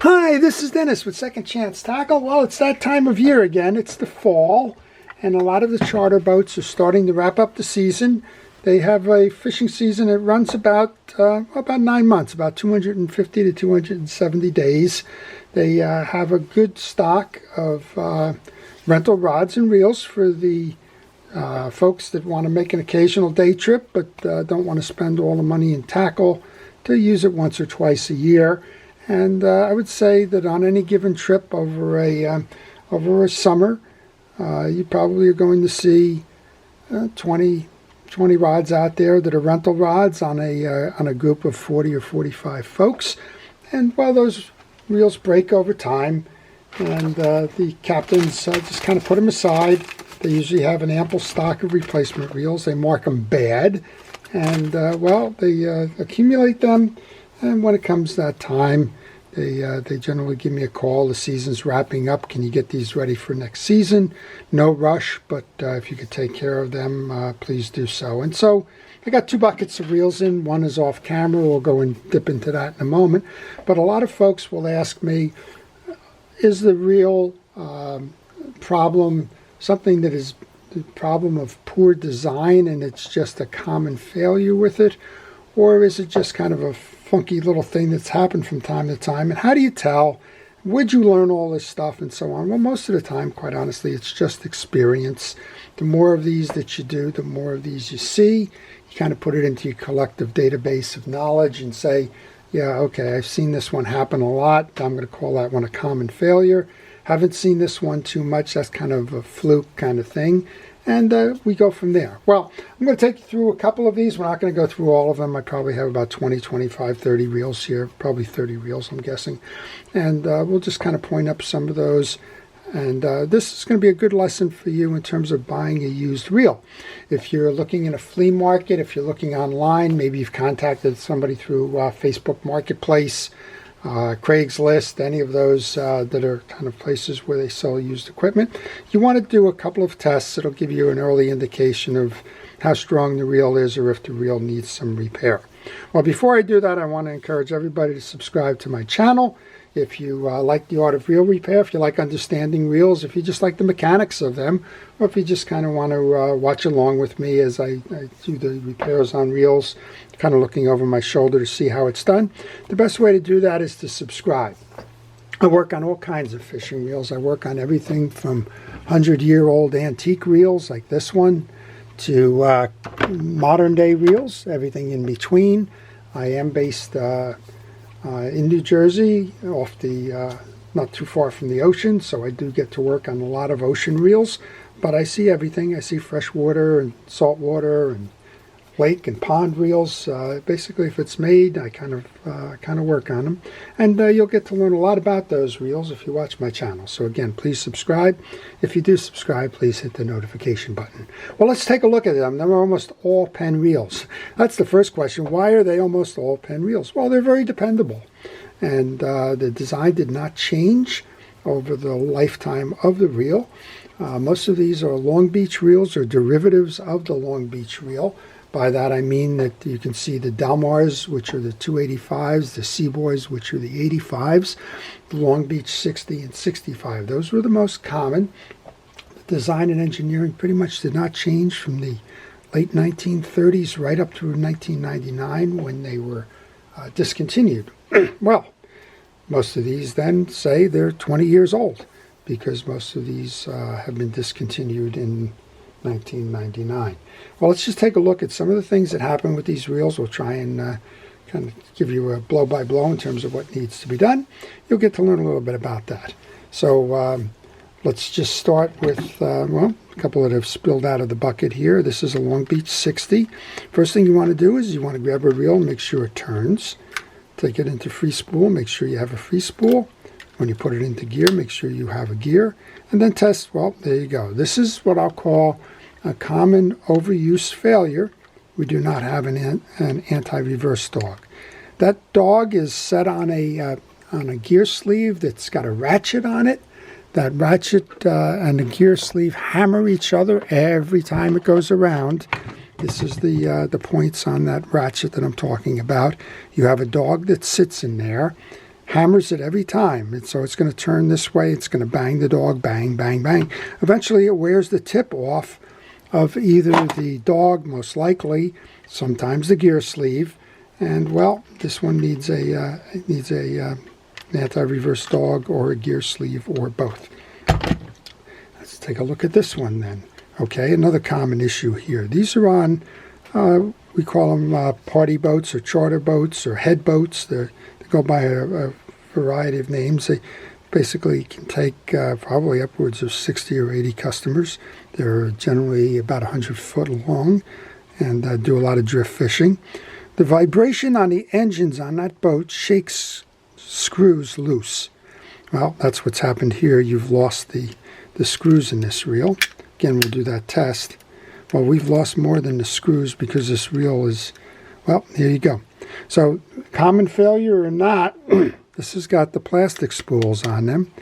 Hi, this is Dennis with Second Chance Tackle. Well, it's that time of year again. It's the fall, and a lot of the charter boats are starting to wrap up the season. They have a fishing season that runs about 9 months, about 250 to 270 days. They have a good stock of rental rods and reels for the folks that want to make an occasional day trip but don't want to spend all the money in tackle to use it once or twice a year. And I would say that on any given trip over a summer, you probably are going to see 20 rods out there that are rental rods on a group of 40 or 45 folks. And while those reels break over time, and the captains just kind of put them aside, they usually have an ample stock of replacement reels. They mark them bad, and they accumulate them. And when it comes that time, they generally give me a call. The season's wrapping up. Can you get these ready for next season? No rush, but if you could take care of them, please do so. And so I got 2 buckets of reels in. One is off camera. We'll go and dip into that in a moment. But a lot of folks will ask me, is the reel problem something that is the problem of poor design and it's just a common failure with it? Or is it just kind of a funky little thing that's happened from time to time? And how do you tell? Would you learn all this stuff and so on? Well, most of the time, quite honestly, it's just experience. The more of these that you do, the more of these you see. You kind of put it into your collective database of knowledge and say, yeah, okay, I've seen this one happen a lot. I'm going to call that one a common failure. Haven't seen this one too much. That's kind of a fluke kind of thing. And we go from there. Well, I'm going to take you through a couple of these. We're not going to go through all of them. I probably have about 20, 25, 30 reels here. Probably 30 reels, I'm guessing. And we'll just kind of point up some of those. And this is going to be a good lesson for you in terms of buying a used reel. If you're looking in a flea market, if you're looking online, maybe you've contacted somebody through Facebook Marketplace, Craigslist, any of those that are kind of places where they sell used equipment. You want to do a couple of tests. It'll give you an early indication of how strong the reel is or if the reel needs some repair. Well, before I do that, I want to encourage everybody to subscribe to my channel. If you like the art of reel repair, if you like understanding reels, if you just like the mechanics of them, or if you just kind of want to watch along with me as I do the repairs on reels, kind of looking over my shoulder to see how it's done, the best way to do that is to subscribe. I work on all kinds of fishing reels. I work on everything from 100-year-old antique reels like this one to modern-day reels, everything in between. I am based in New Jersey, off the not too far from the ocean, so I do get to work on a lot of ocean reels. But I see everything. I see freshwater and saltwater and lake and pond reels. Basically, if it's made, I kind of work on them, and you'll get to learn a lot about those reels if you watch my channel. So again, please subscribe. If you do subscribe, please hit the notification button. Well, let's take a look at them. They're almost all Penn reels. That's the first question. Why are they almost all Penn reels? Well, they're very dependable, and the design did not change over the lifetime of the reel. Most of these are Long Beach reels or derivatives of the Long Beach reel. By that I mean that you can see the Delmars, which are the 285s, the Seaboys, which are the 85s, the Long Beach 60 and 65. Those were the most common. The design and engineering pretty much did not change from the late 1930s right up through 1999 when they were discontinued. Well, most of these then say they're 20 years old because most of these have been discontinued in 1999. Well, let's just take a look at some of the things that happen with these reels. We'll try and kind of give you a blow-by-blow in terms of what needs to be done. You'll get to learn a little bit about that. So let's just start with, a couple that have spilled out of the bucket here. This is a Long Beach 60. First thing you want to do is you want to grab a reel and make sure it turns. Take it into free spool. Make sure you have a free spool. When you put it into gear, make sure you have a gear. And then test, well, there you go. This is what I'll call a common overuse failure. We do not have an anti-reverse dog. That dog is set on a gear sleeve that's got a ratchet on it. That ratchet and the gear sleeve hammer each other every time it goes around. This is the points on that ratchet that I'm talking about. You have a dog that sits in there, hammers it every time. And so it's going to turn this way. It's going to bang the dog, bang, bang, bang. Eventually it wears the tip off of either the dog, most likely, sometimes the gear sleeve. And, well, this one needs an anti-reverse dog or a gear sleeve or both. Let's take a look at this one then. Okay, another common issue here. These are on, we call them party boats or charter boats or head boats. They go by a variety of names. They basically can take probably upwards of 60 or 80 customers. They're generally about 100 foot long and do a lot of drift fishing. The vibration on the engines on that boat shakes screws loose. Well, that's what's happened here. You've lost the screws in this reel. Again, we'll do that test. Well, we've lost more than the screws because this reel is, well, here you go. So, common failure or not, this has got the plastic spools on them,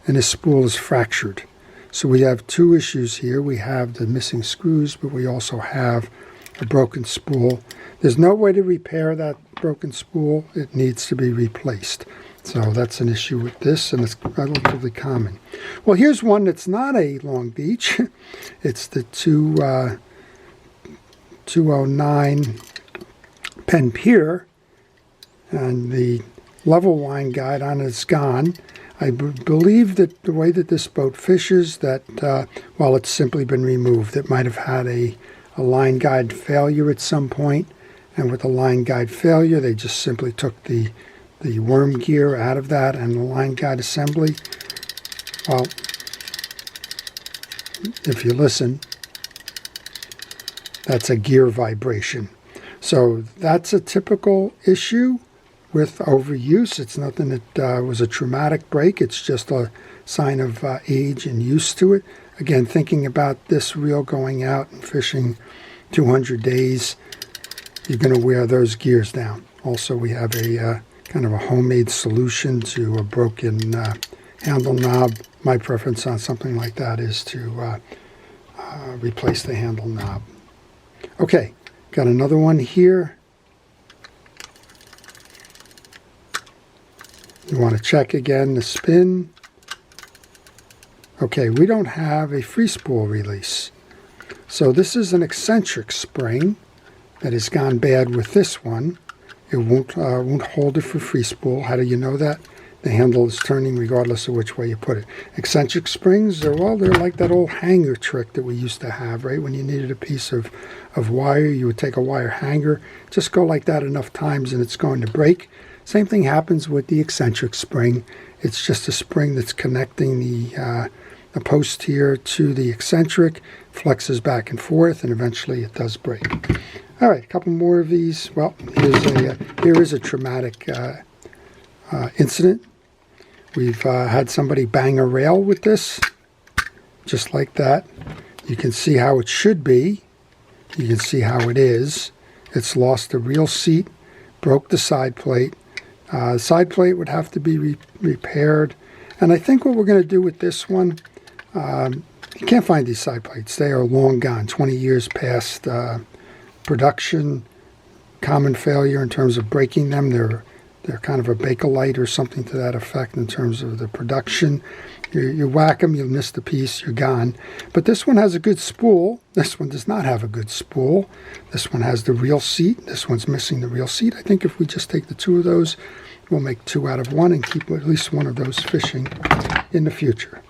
and this spool is fractured. So we have two issues here. We have the missing screws, but we also have a broken spool. There's no way to repair that broken spool. It needs to be replaced. So that's an issue with this, and it's relatively common. Well, here's one that's not a Long Beach. It's the 209 Penn Pier, and the level line guide on it's gone. I believe that the way that this boat fishes, that while it's simply been removed, it might have had a line guide failure at some point, and with the line guide failure, they just simply took the worm gear out of that and the line guide assembly. Well, if you listen, that's a gear vibration. So that's a typical issue with overuse. It's nothing that was a traumatic break. It's just a sign of age and use to it. Again, thinking about this reel going out and fishing 200 days, you're going to wear those gears down. Also, we have a kind of a homemade solution to a broken handle knob. My preference on something like that is to replace the handle knob. Okay, got another one here. You want to check again the spin. Okay, we don't have a free spool release. So this is an eccentric spring that has gone bad with this one. It won't hold it for free spool. How do you know that? The handle is turning regardless of which way you put it. Eccentric springs, they're like that old hanger trick that we used to have, right? When you needed a piece of wire, you would take a wire hanger, just go like that enough times and it's going to break. Same thing happens with the eccentric spring. It's just a spring that's connecting the post here to the eccentric, flexes back and forth, and eventually it does break. All right, a couple more of these. Well, here is a traumatic incident. We've had somebody bang a rail with this, just like that. You can see how it should be. You can see how it is. It's lost the reel seat, broke the side plate. Side plate would have to be repaired. And I think what we're going to do with this one, you can't find these side plates. They are long gone, 20 years past production. Common failure in terms of breaking them. They're kind of a Bakelite or something to that effect in terms of the production. You whack them, you'll miss the piece, you're gone. But this one has a good spool. This one does not have a good spool. This one has the reel seat. This one's missing the reel seat. I think if we just take the two of those, we'll make 2 out of 1 and keep at least one of those fishing in the future.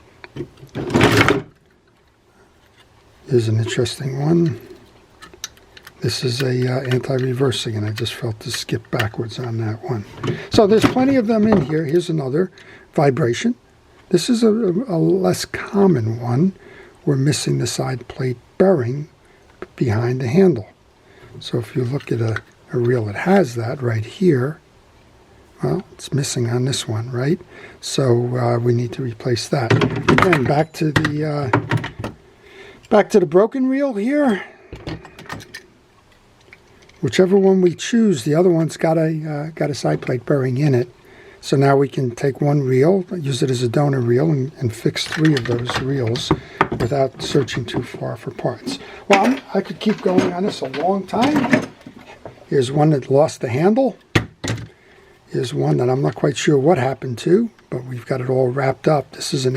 Here's an interesting one. This is a anti-reversing, and I just felt to skip backwards on that one. So there's plenty of them in here. Here's another vibration. This is a less common one. We're missing the side plate bearing behind the handle. So if you look at a reel that has that right here, well, it's missing on this one, right? So we need to replace that. Again, back to the broken reel here. Whichever one we choose, the other one's got a side plate bearing in it. So now we can take one reel, use it as a donor reel, and fix 3 of those reels without searching too far for parts. Well, I could keep going on this a long time. Here's one that lost the handle. is one that I'm not quite sure what happened to, but we've got it all wrapped up. This is an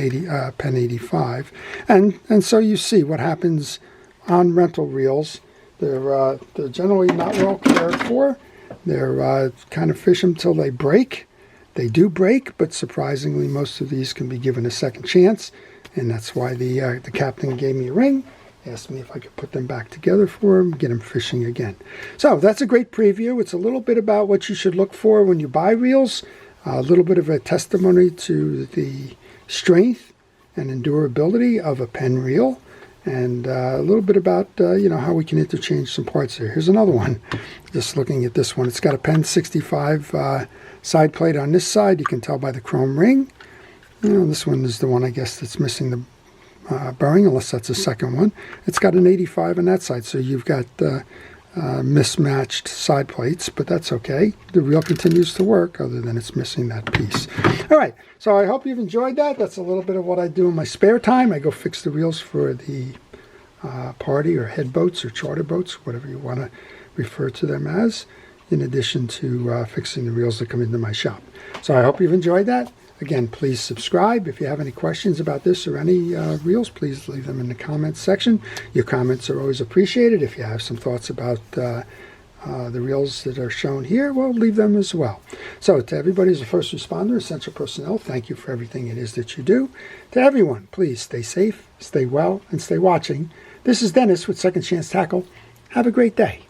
Penn 85. And so you see what happens on rental reels. They're generally not well cared for. They're kind of fish them till they break. They do break, but surprisingly, most of these can be given a second chance. And that's why the captain gave me a ring, asked me if I could put them back together for him, get him fishing again. So that's a great preview. It's a little bit about what you should look for when you buy reels, a little bit of a testimony to the strength and endurability of a Penn reel, and a little bit about how we can interchange some parts here. Here's another one. Just looking at this one, it's got a Penn 65 side plate on this side. You can tell by the chrome ring. This one is the one, I guess, that's missing the bearing, unless that's the second one. It's got an 85 on that side, so you've got mismatched side plates, but that's okay. The reel continues to work, other than it's missing that piece. All right, so I hope you've enjoyed that. That's a little bit of what I do in my spare time. I go fix the reels for the party or head boats or charter boats, whatever you want to refer to them as, in addition to fixing the reels that come into my shop. So I hope you've enjoyed that. Again, please subscribe. If you have any questions about this or any reels, please leave them in the comments section. Your comments are always appreciated. If you have some thoughts about the reels that are shown here, well, leave them as well. So to everybody who's a first responder, essential personnel, thank you for everything it is that you do. To everyone, please stay safe, stay well, and stay watching. This is Dennis with Second Chance Tackle. Have a great day.